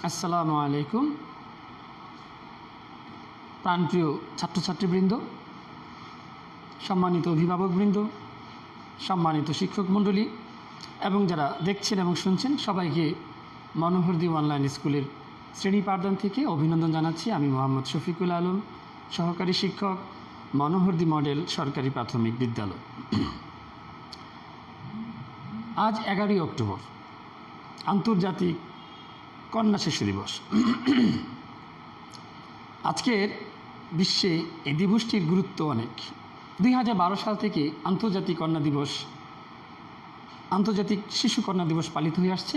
আসসালামু আলাইকুম। প্রাণপ্রিয় ছাত্রছাত্রীবৃন্দ, সম্মানিত অভিভাবকবৃন্দ, সম্মানিত শিক্ষক মণ্ডলী এবং যারা দেখছেন এবং শুনছেন সবাইকে মনোহরদী অনলাইন স্কুলের শ্রেণী পাঠদান থেকে অভিনন্দন জানাচ্ছি। আমি মোহাম্মদ শফিকুল আলম, সহকারী শিক্ষক, মনোহরদী মডেল সরকারি প্রাথমিক বিদ্যালয়। আজ 11ই অক্টোবর, আন্তর্জাতিক কন্যা শিশু দিবস। আজকের বিশ্বে এই দিবসটির গুরুত্ব অনেক। 2012 সাল থেকে আন্তর্জাতিক শিশু কন্যা দিবস পালিত হয়ে আসছে।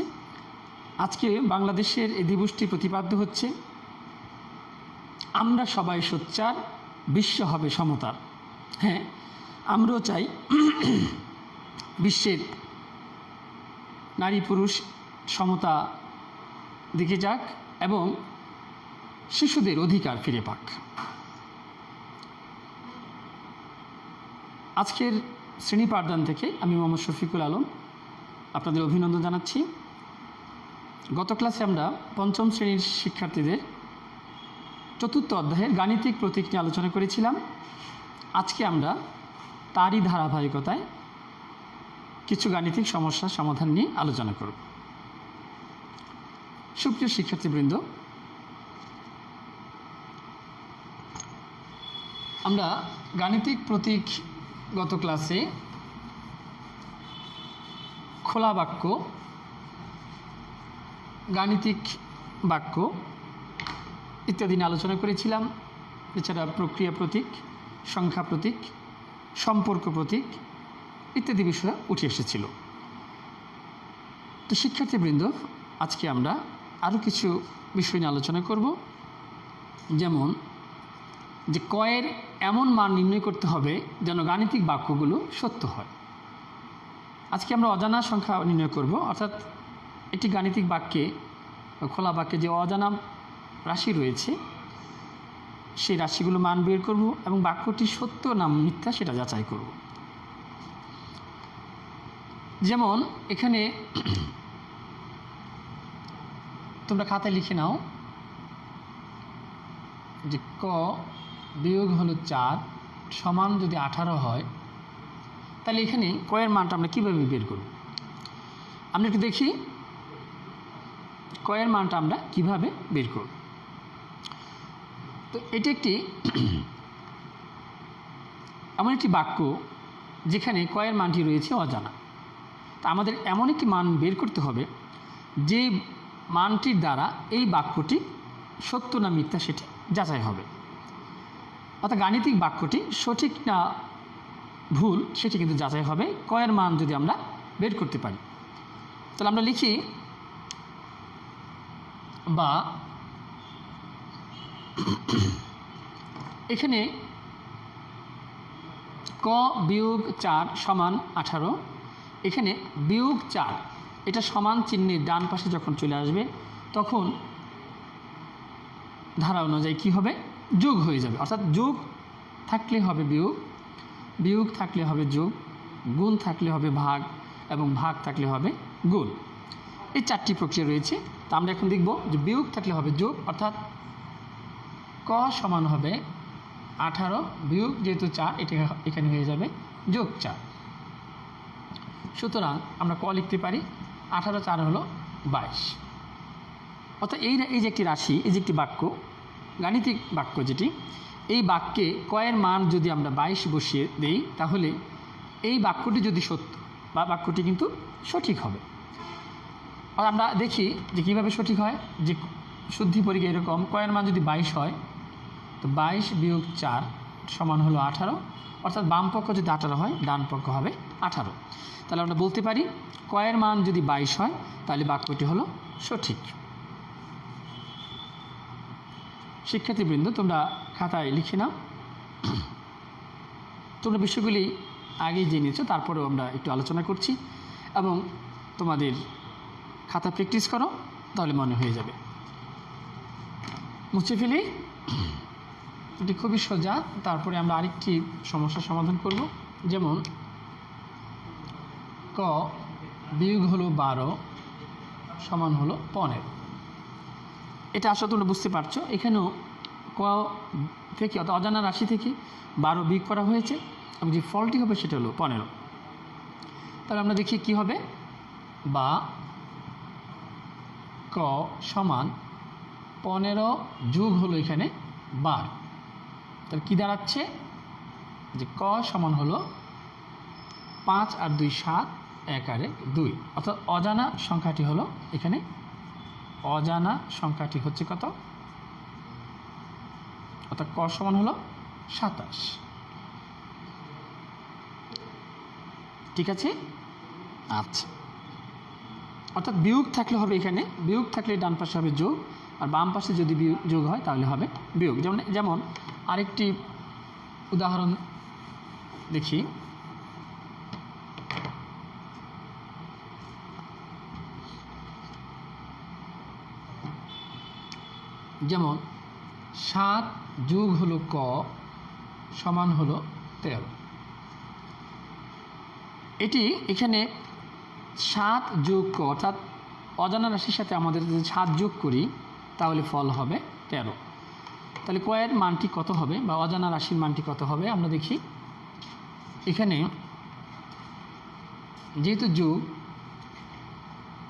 আজকে বাংলাদেশের এই দিবসটি প্রতিপাদ্য হচ্ছে আমরা সবাই সোচ্চার, বিশ্ব হবে সমতার। হ্যাঁ, আমরাও চাই বিশ্বের নারী পুরুষ সমতা দিকে যাক এবং শিশুদের অধিকার ফিরে পাক। আজকের শ্রেণী পাঠদান থেকে আমি মোহাম্মদ শফিকুল আলম আপনাদের অভিনন্দন জানাচ্ছি। গত ক্লাসে আমরা পঞ্চম শ্রেণীর শিক্ষার্থীদের চতুর্থ অধ্যায়ের গাণিতিক প্রতীক নিয়ে আলোচনা করেছিলাম। আজকে আমরা তারই ধারাবাহিকতায় কিছু গাণিতিক সমস্যার সমাধান নিয়ে আলোচনা করব। সুপ্রিয় শিক্ষার্থীবৃন্দ, আমরা গাণিতিক প্রতীক গত ক্লাসে খোলা বাক্য, গাণিতিক বাক্য ইত্যাদি নিয়ে আলোচনা করেছিলাম। এছাড়া প্রক্রিয়া প্রতীক, সংখ্যা প্রতীক, সম্পর্ক প্রতীক ইত্যাদি বিষয় উঠে এসেছিল। তো শিক্ষার্থীবৃন্দ, আজকে আমরা আরও কিছু বিষয় নিয়ে আলোচনা করব। যেমন যে কয়ের এমন মান নির্ণয় করতে হবে যেন গাণিতিক বাক্যগুলো সত্য হয়। আজকে আমরা অজানা সংখ্যা নির্ণয় করব, অর্থাৎ একটি গাণিতিক বাক্যে খোলা বাক্যে যে অজানা রাশি রয়েছে সেই রাশিগুলো মান বের করব এবং বাক্যটি সত্য না মিথ্যা সেটা যাচাই করব। যেমন এখানে তোমরা খাতায় লিখে নাও যে ক বিয়োগ হলো 4 সমান যদি 18 হয়, তাহলে এখানে কয়ের মানটা আমরা কীভাবে বের করব? আমরা একটু দেখি কয়ের মানটা আমরা কিভাবে বের করব। তো এটি একটি এমন একটি বাক্য যেখানে কয়ের মানটি রয়েছে অজানা। তা আমাদের এমন একটি মান বের করতে হবে যে মানটির দ্বারা এই বাক্যটি সত্য না মিথ্যা সেটি যাচাই হবে। অর্থাৎ গাণিতিক বাক্যটি সঠিক না ভুল সেটি কিন্তু যাচাই হবে কয়ের মান যদি আমরা বের করতে পারি। তাহলে আমরা লিখি বা এখানে ক বিয়োগ 4 সমান 18। এখানে বিয়োগ 4 এটা সমান চিহ্নের ডান পাশে যখন চলে আসবে তখন ধারা অনুযায়ী কী হবে? যোগ হয়ে যাবে। অর্থাৎ যোগ থাকলে হবে বিয়োগ, বিয়োগ থাকলে হবে যোগ, গুণ থাকলে হবে ভাগ এবং ভাগ থাকলে হবে গুণ। এই 4টি প্রক্রিয়া রয়েছে। তা আমরা এখন দেখব যে বিয়োগ থাকলে হবে যোগ, অর্থাৎ ক সমান হবে 18 বিয়োগ যেহেতু 4 এটা এখানে হয়ে যাবে যোগ 4। সুতরাং আমরা ক লিখতে পারি 18 4 হলো 22। অর্থাৎ এই যে একটি রাশি, এই যে একটি বাক্য, গাণিতিক বাক্য যেটি, এই বাক্যে কয়ের মান যদি আমরা 22 বসিয়ে দেই তাহলে এই বাক্যটি যদি সত্য বা বাক্যটি কিন্তু সঠিক হবে। আর আমরা দেখি যে কীভাবে সঠিক হয়। যে শুদ্ধি পরীক্ষা এরকম, কয়ের মান যদি 22 হয় তো 22 বিয়োগ 4 সমান হলো 18। অর্থাৎ বাম পক্ষ যদি 18 হয় ডান পক্ষ হবে 18। তাহলে আমরা বলতে পারি কয়ের মান যদি 22 হয় তাহলে বাক্যটি হলো সঠিক। শিক্ষার্থীবৃন্দ, তোমরা খাতায় লিখে নাও। তোমরা বিষয়গুলি আগেই জেনেছো, তারপরেও আমরা একটু আলোচনা করছি এবং তোমাদের খাতা প্র্যাকটিস করো, তাহলে মনে হয়ে যাবে। মুছে ফেলি, এটি খুবই সোজা। তারপরে আমরা আরেকটি সমস্যার সমাধান করব। যেমন ক বিয়োগ হলো 12 সমান হলো 15। এটা আসলে তোমরা বুঝতে পারছো, এখানেও ক থেকে অর্থাৎ অজানা রাশি থেকে 12 বিয়োগ করা হয়েছে এবং যে ফলটি হবে সেটা হলো 15। তাহলে আমরা দেখি কি হবে, বা ক সমান 15 যোগ হলো এখানে 12। তাহলে কী দাঁড়াচ্ছে যে ক সমান হলো 5 আর 2 7, 1 আর 1 2, অর্থাৎ অজানা সংখ্যাটি হলো এখানে, অজানা সংখ্যাটি হচ্ছে কত, অর্থাৎ ক সমান হলো 27। ঠিক আছে। আচ্ছা, অর্থাৎ বিয়োগ থাকলে হবে এখানে, বিয়োগ থাকলে ডান পাশে হবে যোগ, আর বাম পাশে যদি যোগ হয় তাহলে হবে বিয়োগ। যেমন আরেকটি উদাহরণ দেখি, যেমন 7 যোগ হলো ক সমান হলো 13। এটি এখানে 7 যোগ ক, অর্থাৎ অজানা রাশির সাথে আমাদের যদি 7 যোগ করি তাহলে ফল হবে 13। তাহলে কয়ের মানটি কত হবে বা অজানা রাশির মানটি কত হবে আমরা দেখি। এখানে যেহেতু যোগ,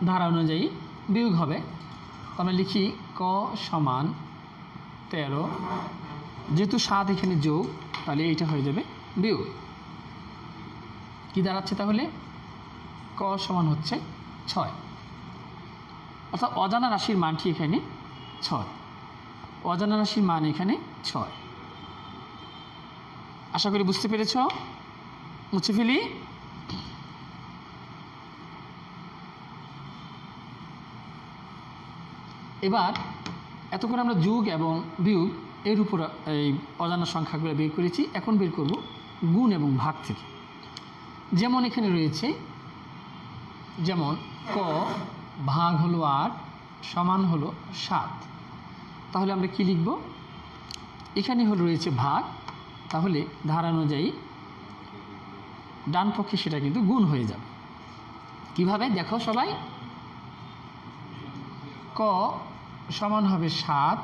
ধারা অনুযায়ী বিয়োগ হবে, আমরা লিখি ক সমান 13, যেহেতু 7 এখানে যোগ তাহলে এইটা হয়ে যাবে বিয়োগ। কি দাঁড়াচ্ছে তাহলে, ক সমান হচ্ছে 6, অর্থাৎ অজানা রাশির মানটি এখানে 6, অজানা রাশির মান এখানে 6। আশা করি বুঝতে পেরেছ। মুছে ফেলি। এবার এতক্ষণ আমরা যোগ এবং বিয়োগ এর উপর এই অজানা সংখ্যাগুলো বের করেছি, এখন বের করব গুণ এবং ভাগ থেকে। যেমন এখানে রয়েছে, যেমন ক ভাগ হলো 8 সমান হলো 7, তাহলে আমরা কি লিখব, এখানে হলো রয়েছে ভাগ, তাহলে ধারা অনুযায়ী ডান পক্ষে সেটা কিন্তু গুণ হয়ে যাবে। কিভাবে দেখো সবাই, ক সমান হবে 7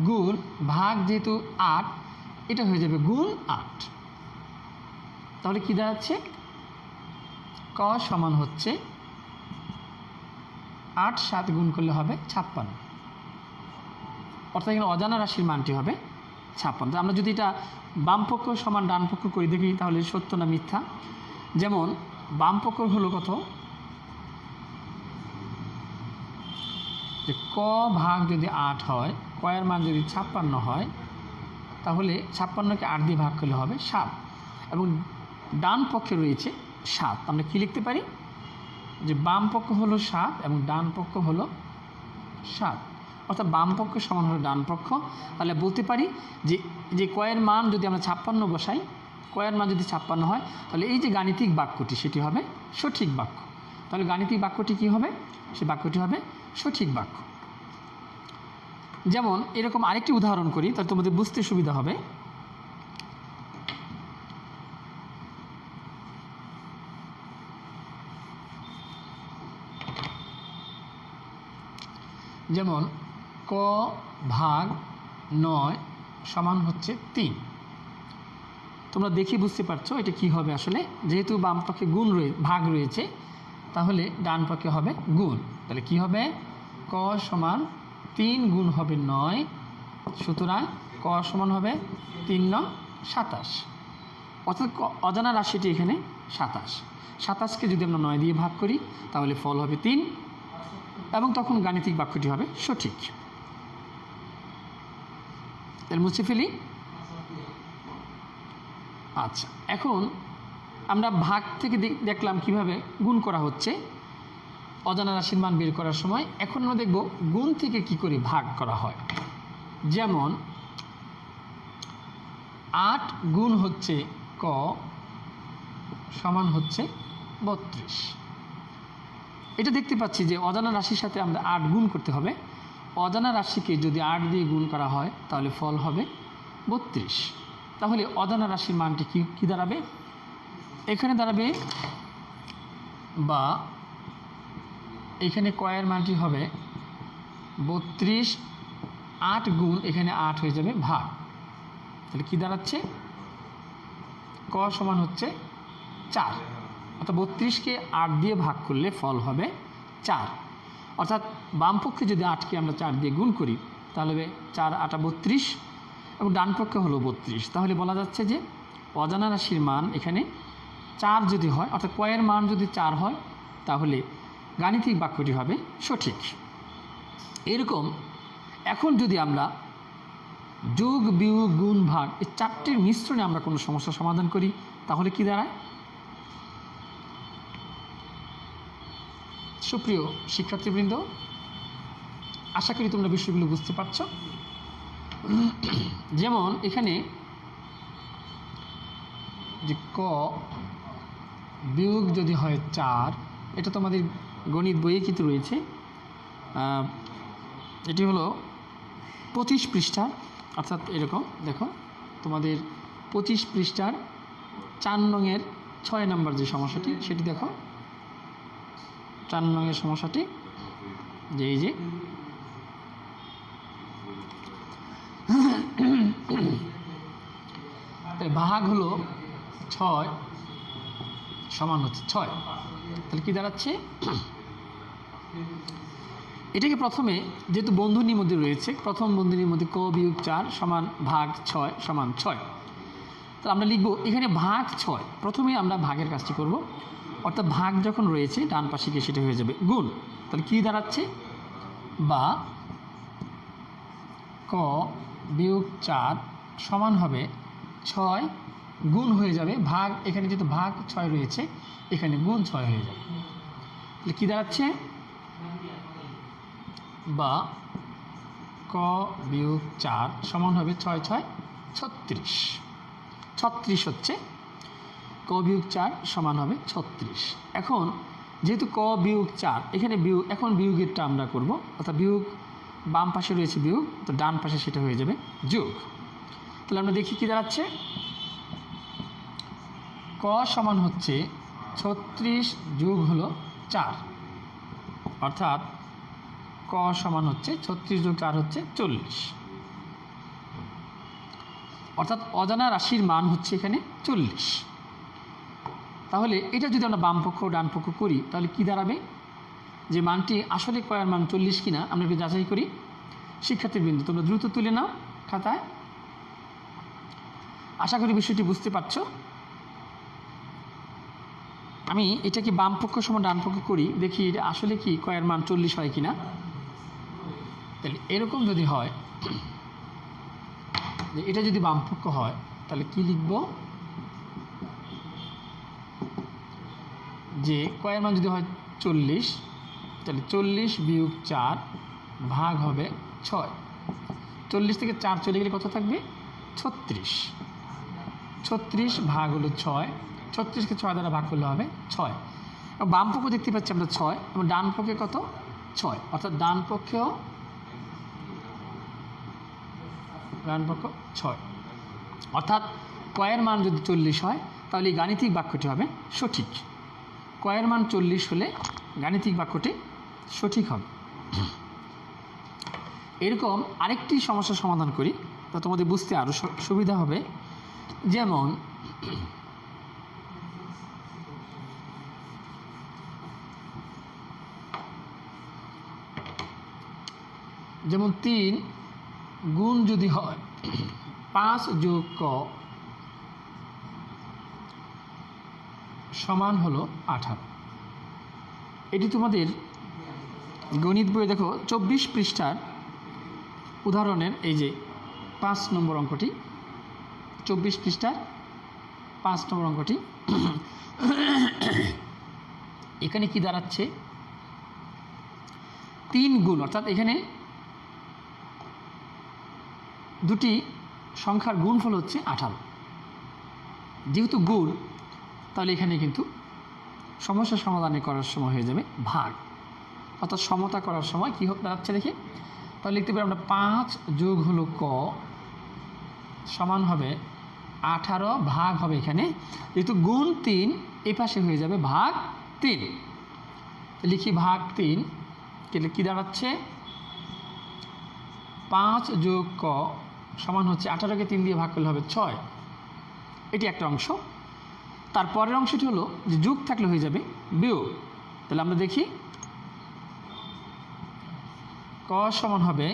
গুণ ভাগ যেহেতু 8, এটা হয়ে যাবে গুণ 8। তাহলে কি দাঁড়াচ্ছে, ক সমান হচ্ছে 8 7 গুণ করলে হবে 56, অর্থাৎ এখানে অজানা রাশির মানটি হবে 56। আমরা যদি এটা বাম পক্ষ সমান ডান পক্ষ করে দেখি তাহলে সত্য না মিথ্যা। যেমন বাম পক্ষ হলো কত, যে ক ভাগ যদি 8 হয়, কয়ের মান যদি 56 হয়, তাহলে 56কে 8 দিয়ে ভাগ করলে হবে 7, এবং ডান পক্ষে রয়েছে 7। আমরা কি লিখতে পারি, যে বাম পক্ষ হলো 7 এবং ডান পক্ষ হলো 7, অর্থাৎ বাম পক্ষ সমান হলো ডান পক্ষ। তাহলে বলতে পারি যে কয়ের মান যদি আমরা 56 বসাই, কয়ের মান যদি 56 হয়, তাহলে এই যে গাণিতিক বাক্যটি সেটি হবে সঠিক বাক্য। তাহলে গাণিতিক বাক্যটি কি হবে, সে বাক্যটি হবে সঠিক বাক্য। যেমন এরকম আরেকটি উদাহরণ করি, তাহলে তোমাদের বুঝতে সুবিধা হবে। যেমন ক ভাগ 9 সমান হচ্ছে 3। তোমরা দেখি বুঝতে পারছো এটা কি হবে আসলে, যেহেতু বাম পক্ষে গুণ ভাগ রয়েছে তাহলে ডান পক্ষে হবে গুণ। তাহলে কি হবে, ক সমান 3 গুণ হবে 9, সুতরাং ক সমান হবে 3 9 27, অর্থাৎ অজানা রাশিটি এখানে 27। 27কে যদি আমরা 9 দিয়ে ভাগ করি তাহলে ফল হবে 3, এবং তখন গাণিতিক বাক্যটি হবে সঠিক। এর মুছে ফেলি। আচ্ছা, এখন আমরা ভাগ থেকে দেখলাম কিভাবে গুণ করা হচ্ছে অজানা রাশির মান বের করার সময়। এখন আমরা দেখব গুণ থেকে কি করে ভাগ করা হয়। যেমন 8 গুণ হচ্ছে ক সমান হচ্ছে 32। এটা দেখতে পাচ্ছি যে অজানা রাশির সাথে আমরা 8 গুণ করতে হবে। অজানা রাশিকে যদি 8 দিয়ে গুণ করা হয় তাহলে ফল হবে 32। তাহলে অজানা রাশির মানটি কি দাঁড়াবে, এখানে দাঁড়াবে, বা এখানে কয়ের মানটি হবে 32 8 গুণ এখানে 8 হয়ে যাবে ভাগ, তাহলে কী দাঁড়াচ্ছে ক সমান হচ্ছে 4, অর্থাৎ 32কে 8 দিয়ে ভাগ করলে ফল হবে 4, অর্থাৎ বাম পক্ষে যদি 8কে আমরা 4 দিয়ে গুণ করি তাহলে হবে 4 8 32 এবং ডান পক্ষে হলো 32। তাহলে বলা যাচ্ছে যে অজানা রাশির মান এখানে 4 যদি হয়, অর্থাৎ কয়ের মান যদি 4 হয় তাহলে গাণিতিক বাক্যটি হবে সঠিক। এরকম এখন যদি আমরা যোগ বিয়োগ গুণ ভাগ এই 4টির মিশ্রণে আমরা কোনো সমস্যার সমাধান করি তাহলে কি দাঁড়ায়? সুপ্রিয় শিক্ষার্থীবৃন্দ, আশা করি তোমরা বিষয়গুলো বুঝতে পারছ। যেমন এখানে যে ক বিয়োগ যদি হয় 4, এটা তোমাদের গণিত বইয়ে কিন্তু রয়েছে, এটি হলো 25 পৃষ্ঠার, অর্থাৎ এরকম দেখো তোমাদের 25 পৃষ্ঠার 4 নংয়ের 6 নম্বর যে সমস্যাটি সেটি দেখো, 4 নংয়ের সমস্যাটি যে এই যে ভাগ হলো 6 সমান হচ্ছে 6, তাহলে কি দাঁড়াচ্ছে? এটাকে প্রথমে যেহেতু বন্ধনীর মধ্যে রয়েছে, প্রথম বন্ধনীর মধ্যে ক বিয়োগ 4 সমান ভাগ 6 সমান 6, তাহলে আমরা লিখব এখানে ভাগ 6, প্রথমে আমরা ভাগের কাজটি করব, অর্থাৎ ভাগ যখন রয়েছে ডান পাশে গিয়ে সেটা হয়ে যাবে গুণ, তাহলে কী দাঁড়াচ্ছে? বা ক বিয়োগ 4 সমান হবে 6 গুণ হয়ে যাবে ভাগ, এখানে যেহেতু ভাগ 6 রয়েছে এখানে গুণ 6 হয়ে যাবে, তাহলে কী দাঁড়াচ্ছে? বা ক বিয়োগ 4 সমান হবে 6 6 36, 36 হচ্ছে ক বিয়োগ 4 সমান হবে 36। এখন যেহেতু ক বিয়োগ 4 এখানে বিয়োগ, এখন বিয়োগেরটা আমরা করব, অর্থাৎ বিয়োগ বাম পাশে রয়েছে বিয়োগ, তো ডান পাশে সেটা হয়ে যাবে যোগ, তাহলে আমরা দেখি কী দাঁড়াচ্ছে? ক সমান হচ্ছে 36 যোগ হলো 4, অর্থাৎ ক সমান হচ্ছে 36 যোগ 4 হচ্ছে 40, অর্থাৎ অজানা রাশির মান হচ্ছে এখানে 40। তাহলে এটা যদি আমরা বাম পক্ষ ও ডান পক্ষ করি তাহলে কি দাঁড়াবে? যে মানটি আসলে কয়ের মান 40 কিনা আমরা একটু যাচাই করি। শিক্ষার্থীবৃন্দ তোমরা দ্রুত তুলে নাও খাতায়, আশা করি বিষয়টি বুঝতে পারছো। আমি এটাকে বাম পক্ষ সমান ডান পক্ষ করি, দেখি এটা আসলে কি কয়ের মান 40 হয় কিনা। তাহলে এরকম যদি হয়, এটা যদি বাম পক্ষ হয় তাহলে কি লিখব? যে কয়ের মান যদি হয় 40, তাহলে 40 বিয়োগ 4 ভাগ হবে 6, 40 থেকে 4 চলে গেলে কত থাকবে? 36, 36 ভাগ হলো 6, 36কে 6 দ্বারা ভাগ করলে হবে 6। এবং বাম পক্ষ দেখতে পাচ্ছি আমরা 6 এবং ডান পক্ষে কত? 6, অর্থাৎ ডান পক্ষ 6, অর্থাৎ কয়ের মান যদি 40 হয় তাহলে এই গাণিতিক বাক্যটি হবে সঠিক। কয়ের মান 40 হলে গাণিতিক বাক্যটি সঠিক হবে। এরকম আরেকটি সমস্যার সমাধান করি, তা তোমাদের বুঝতে আরও সুবিধা হবে। যেমন যেমন 3 গুণ যদি হয় 5 যোগ ক সমান হলো 18, এটি তোমাদের গণিত বইয়ে দেখো 24 পৃষ্ঠার উদাহরণের এই যে 5 নম্বর অঙ্কটি, 24 পৃষ্ঠার 5 নম্বর অঙ্কটি। এখানে কি দাঁড়াচ্ছে? 3 গুণ, অর্থাৎ এখানে দুটি সংখ্যার গুণফল হচ্ছে 18, যেহেতু গুণ তাহলে এখানে কিন্তু সমস্যা সমাধানে করার সময় হয়ে যাবে ভাগ, অর্থাৎ সমতা করার সময় কী দাঁড়াচ্ছে দেখি, তাহলে লিখতে পারি আমরা 5 যোগ হলো ক সমান হবে 18 ভাগ হবে এখানে যেহেতু গুণ 3 এ পাশে হয়ে যাবে ভাগ 3, লিখি ভাগ 3, কী দাঁড়াচ্ছে? 5 যোগ ক সমান হচ্ছে 18কে 3 দিয়ে ভাগ করলে হবে 6। এটি একটা অংশ। তারপরের অংশটি হলো যে যোগ থাকলে হয়ে যাবে বিয়োগ। তাহলে আমরা দেখি ক সমান হবে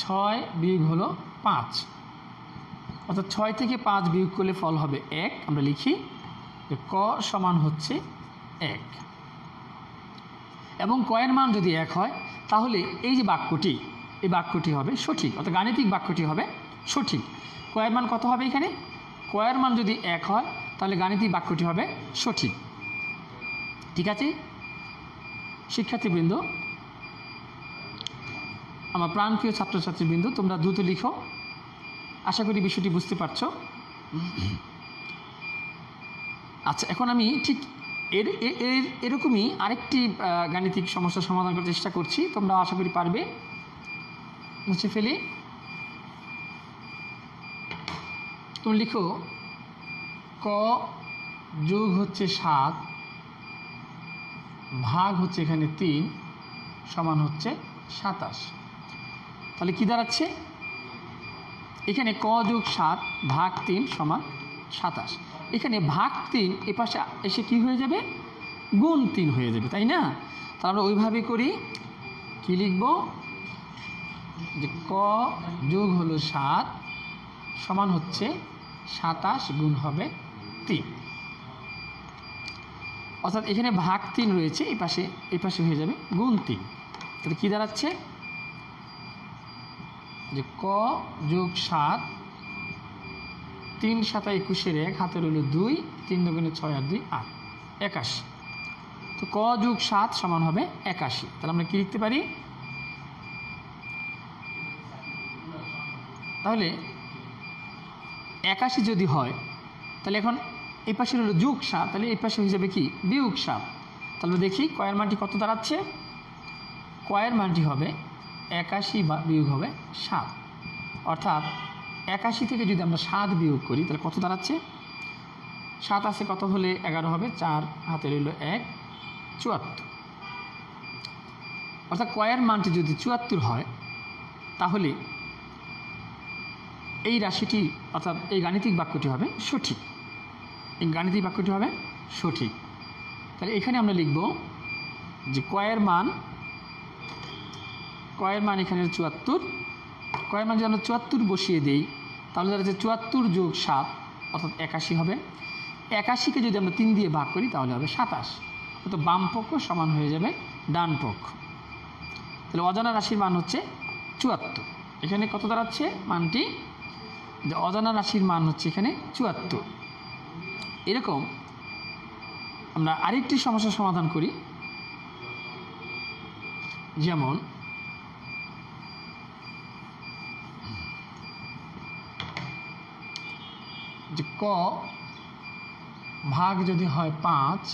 6 বিয়োগ হলো 5, অর্থাৎ 6 থেকে 5 বিয়োগ করলে ফল হবে 1। আমরা লিখি যে ক সমান হচ্ছে 1 এবং ক এর মান যদি 1 হয় তাহলে এই যে বাক্যটি, এই বাক্যটি হবে সঠিক, অর্থাৎ গাণিতিক বাক্যটি হবে সঠিক। ক এর মান কত হবে এখানে? ক এর মান যদি 1 হয় তাহলে গাণিতিক বাক্যটি হবে সঠিক। ঠিক আছে শিক্ষার্থীবৃন্দ, আমার প্রাণপ্রিয় ছাত্রছাত্রীবৃন্দ, তোমরা দ্রুত লিখো। আশা করি বিষয়টি বুঝতে পারছো। আচ্ছা, এখন আমি ঠিক এরকমই আরেকটি গাণিতিক সমস্যার সমাধান করার চেষ্টা করছি। তোমরা আশা করি পারবে। মুছে ফেলি। তুমি লিখো ক যোগ হচ্ছে 7 ভাগ হচ্ছে এখানে 3 সমান হচ্ছে 27। তাহলে কি দাঁড়াচ্ছে? এখানে ক যোগ 7 ভাগ 3 সমান 27। এখানে ভাগ 3 এ পাশে এসে কি হয়ে যাবে? গুণ 3 হয়ে যাবে, তাই না? তাহলে আমরা ওইভাবে করি। কি লিখব? যে ক যোগ হলো 7 সমান হচ্ছে 27 গুণ হবে 3, অর্থাৎ এখানে ভাগ 3 রয়েছে, এই পাশে হয়ে যাবে গুণ 3। তাহলে কি দাঁড়াচ্ছে? যে ক যোগ 7 3 7 21 1 হাতে রইল 2, 3 দুগুণে 6 আর 2 8, 81। তো ক যোগ 7 সমান হবে 81। তাহলে আমরা কি লিখতে পারি? তাহলে 81 যদি হয় তাহলে এখন এই পাশে হলো যোগ 7, তাহলে এই পাশে হয়ে যাবে কি? বিয়োগ 7। তাহলে দেখি কয়ের মানটি কত দাঁড়াচ্ছে। কয়ের মানটি হবে 81 বিয়োগ হবে 7, অর্থাৎ 81 থেকে যদি আমরা 7 বিয়োগ করি তাহলে কত দাঁড়াচ্ছে? 7 আছে কত হলে 11 হবে, 4 হাতে রইল 1, 74। অর্থাৎ কয়ের মানটি যদি 74 হয় তাহলে এই রাশিটি অর্থাৎ এই গাণিতিক বাক্যটি হবে সঠিক। এই গাণিতিক বাক্যটি হবে সঠিক। তাহলে এখানে আমরা লিখব যে কয়ের মান এখানে 74। কয়ের মান যদি আমরা 74 বসিয়ে দিই তাহলে দাঁড়াচ্ছে 74 যোগ 7 অর্থাৎ 81 হবে। 81কে যদি আমরা 3 দিয়ে ভাগ করি তাহলে হবে 27, অর্থাৎ বাম পক্ষ সমান হয়ে যাবে ডান পক্ষ। তাহলে অজানা রাশির মান হচ্ছে 74। এখানে কত দাঁড়াচ্ছে মানটি? যে অজানা রাশির মান হচ্ছে এখানে 74। এরকম আমরা আরেকটি সমস্যার সমাধান করি। যেমন যে ক ভাগ যদি হয় 5